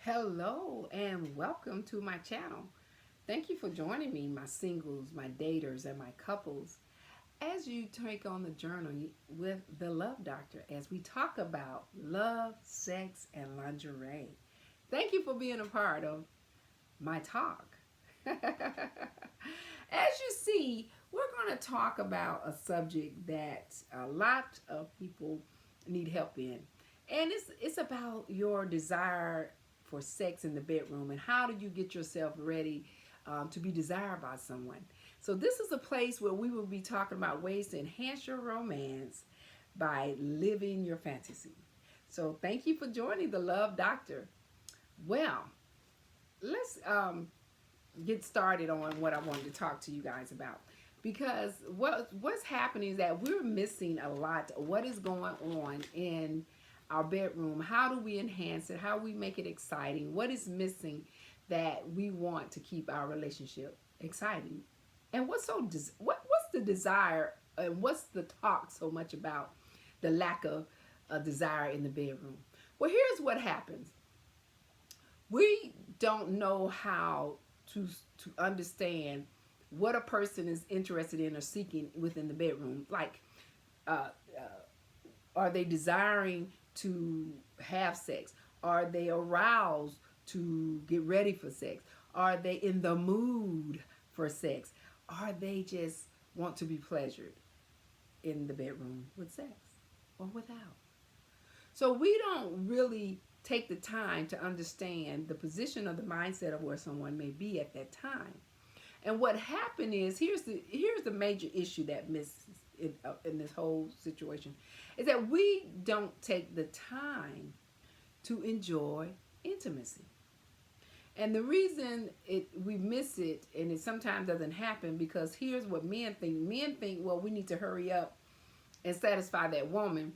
Hello and welcome to my channel. Thank you for joining me, my singles, my daters, and my couples, as you take on the journey with the Love Doctor as we talk about love, sex, and lingerie. Thank you for being a part of my talk. As you see, we're going to talk about a subject that a lot of people need help in. And it's about your desire for sex in the bedroom and how do you get yourself ready to be desired by someone. So this is a place where we will be talking about ways to enhance your romance by living your fantasy. So thank you for joining the Love Doctor. Well, let's get started on what I wanted to talk to you guys about. Because what's happening is that we're missing a lot of what is going on in our bedroom. How do we enhance it? How do we make it exciting? What is missing that we want to keep our relationship exciting? And what's the desire and what's the talk so much about the lack of a desire in the bedroom? Well, here's what happens. We don't know how to understand what a person is interested in or seeking within the bedroom. Like, uh, are they desiring to have sex? Are they aroused to get ready for sex? Are they in the mood for sex? Are they just want to be pleasured in the bedroom with sex or without? So we don't really take the time to understand the position of the mindset of where someone may be at that time. And what happened is here's the major issue that misses in this whole situation is that we don't take the time to enjoy intimacy. And the reason we miss it and it sometimes doesn't happen because here's what men think. Men think, well, we need to hurry up and satisfy that woman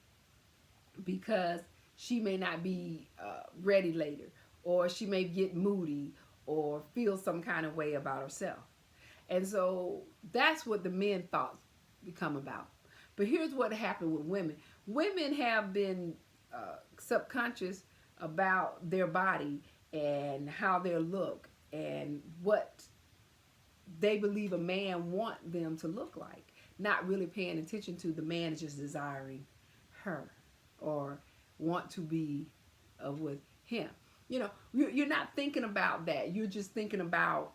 because she may not be ready later, or she may get moody or feel some kind of way about herself. And so that's what the men thoughts become about. But here's what happened with women. Women have been subconscious about their body and how they look and what they believe a man want them to look like. Not really paying attention to the man is just desiring her or want to be with him. You know, you're not thinking about that. You're just thinking about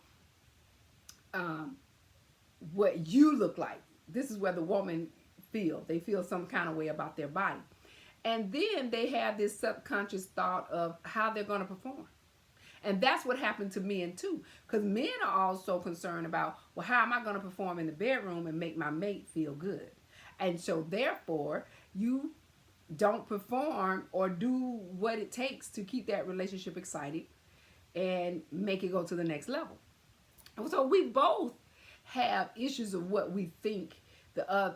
what you look like. This is where the woman they feel some kind of way about their body. And then they have this subconscious thought of how they're going to perform. And that's what happened to men too. Because men are also concerned about, well, how am I going to perform in the bedroom and make my mate feel good? And so therefore, you don't perform or do what it takes to keep that relationship excited and make it go to the next level. So we both have issues of what we think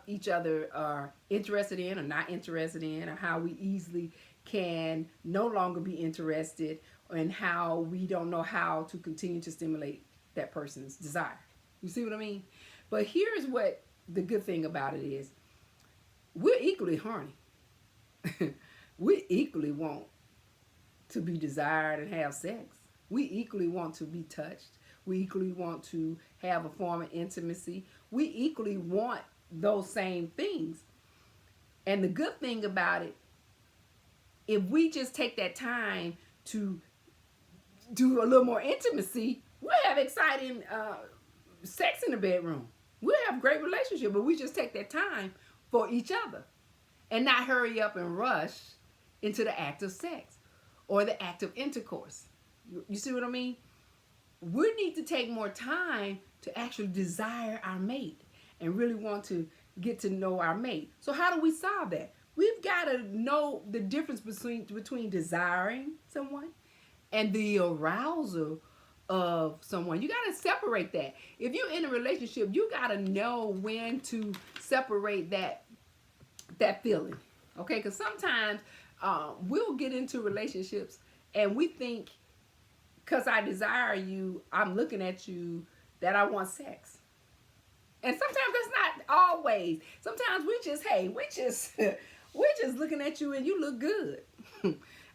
each other are interested in or not interested in, or how we easily can no longer be interested, and how we don't know how to continue to stimulate that person's desire. You see what I mean? But here's what the good thing about it is. We're equally horny. We equally want to be desired and have sex. We equally want to be touched. We equally want to have a form of intimacy. We equally want those same things. And the good thing about it, if we just take that time to do a little more intimacy, we'll have exciting sex in the bedroom. We'll have a great relationship, but we just take that time for each other and not hurry up and rush into the act of sex or the act of intercourse. You see what I mean? We need to take more time to actually desire our mate and really want to get to know our mate. So how do we solve that? We've got to know the difference between desiring someone and the arousal of someone. You got to separate that. If you're in a relationship, you got to know when to separate that feeling. Okay? Because sometimes we'll get into relationships and we think, because I desire you, I'm looking at you, that I want sex. And sometimes that's not always. Sometimes we're just looking at you and you look good.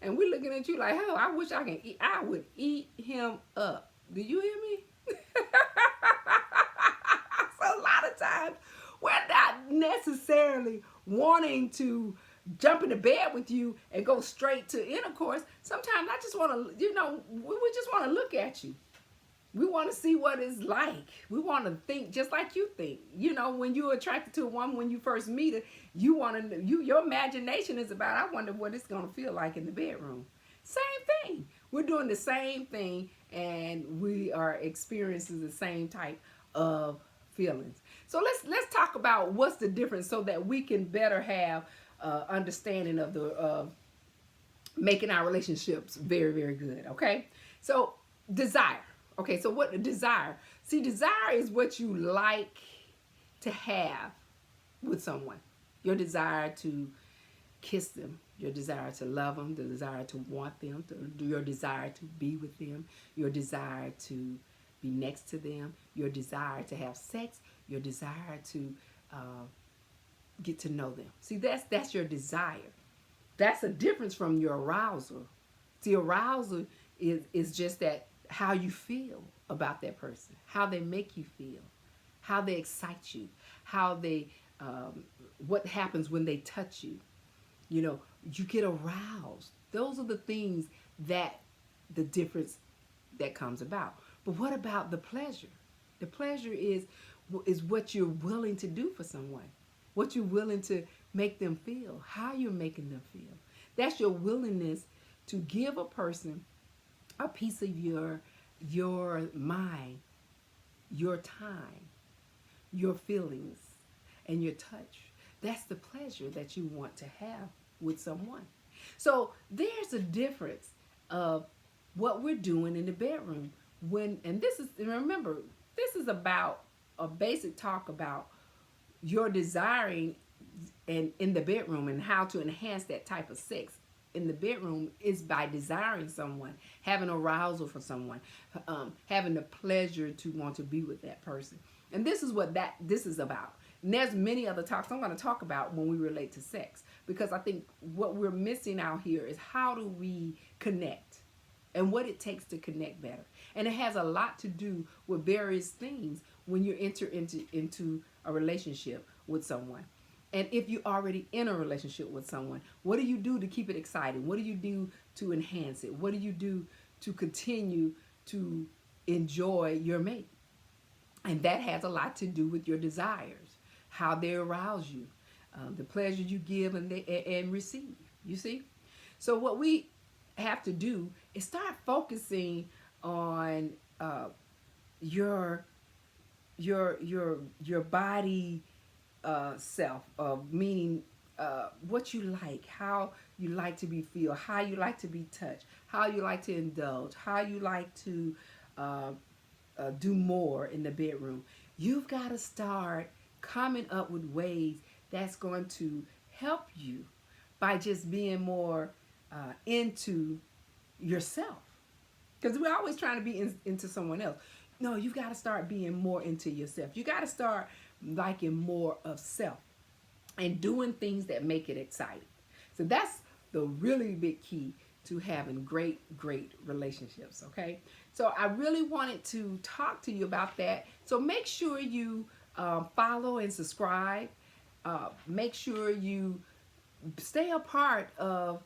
And we're looking at you like, oh, I wish I can eat. I would eat him up. Do you hear me? So a lot of times we're not necessarily wanting to jump into bed with you and go straight to intercourse. Sometimes I just want to, we just want to look at you. We want to see what it's like. We want to think just like you think. When you're attracted to a woman, when you first meet her, you want to, your imagination is about, I wonder what it's going to feel like in the bedroom. Same thing. We're doing the same thing, and we are experiencing the same type of feelings. So let's talk about what's the difference so that we can better have understanding of the making our relationships very, very good. Okay. So desire. Okay, so what the desire? See, desire is what you like to have with someone. Your desire to kiss them, your desire to love them, the desire to want them, your desire to be with them, your desire to be next to them, your desire to have sex, your desire to get to know them. See, that's your desire. That's a difference from your arousal. See, arousal is just that, how you feel about that person, how they make you feel, how they excite you, how they, what happens when they touch you. You get aroused. Those are the things that the difference that comes about. But what about the pleasure? The pleasure is what you're willing to do for someone, what you're willing to make them feel, how you're making them feel. That's your willingness to give a person a piece of your mind, your time, your feelings, and your touch. That's the pleasure that you want to have with someone. So there's a difference of what we're doing in the bedroom remember, this is about a basic talk about your desiring and in the bedroom and how to enhance that type of sex in the bedroom is by desiring someone, having arousal for someone, having the pleasure to want to be with that person. And this is what this is about. And there's many other talks I'm going to talk about when we relate to sex, because I think what we're missing out here is how do we connect and what it takes to connect better. And it has a lot to do with various things when you enter into a relationship with someone. And if you're already in a relationship with someone, what do you do to keep it exciting? What do you do to enhance it? What do you do to continue to enjoy your mate? And that has a lot to do with your desires, how they arouse you, the pleasure you give and receive. You see? So what we have to do is start focusing on your body self, meaning what you like, how you like to be feel, how you like to be touched, how you like to indulge, how you like to do more in the bedroom. You've got to start coming up with ways that's going to help you by just being more into yourself. Because we're always trying to be into someone else. No, you've got to start being more into yourself. You got to start liking more of self and doing things that make it exciting. So that's the really big key to having great relationships, okay? So I really wanted to talk to you about that. So make sure you follow and subscribe. Make sure you stay a part of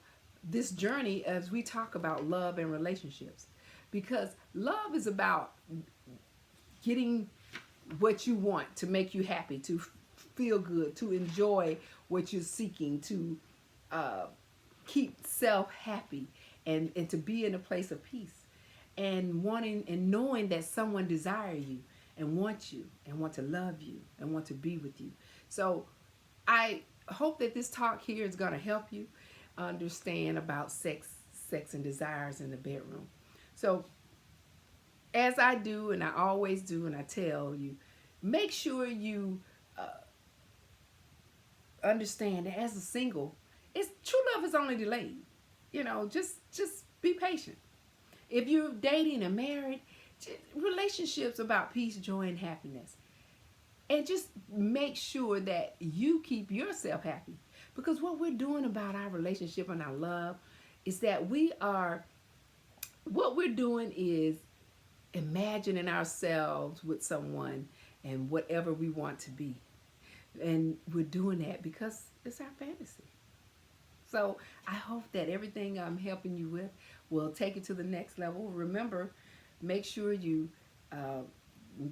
this journey as we talk about love and relationships. Because love is about getting what you want to make you happy, to feel good, to enjoy what you're seeking, to keep self happy, and to be in a place of peace, and wanting and knowing that someone desires you and wants you and want to love you and want to be with you. So I hope that this talk here is going to help you understand about sex and desires in the bedroom. So as I do, and I always do, and I tell you, make sure you understand that as a single, true love is only delayed. Just be patient. If you're dating and married, relationships about peace, joy, and happiness. And just make sure that you keep yourself happy. Because what we're doing about our relationship and our love is that what we're doing is imagining ourselves with someone and whatever we want to be. And we're doing that because it's our fantasy. So I hope that everything I'm helping you with will take it to the next level. Remember, make sure you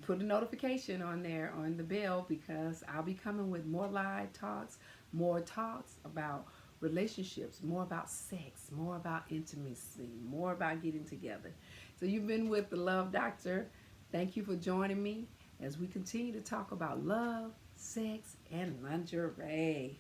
put a notification on there on the bell, because I'll be coming with more live talks, more talks about relationships, more about sex, more about intimacy, more about getting together. So you've been with the Love Doctor. Thank you for joining me as we continue to talk about love, sex, and lingerie.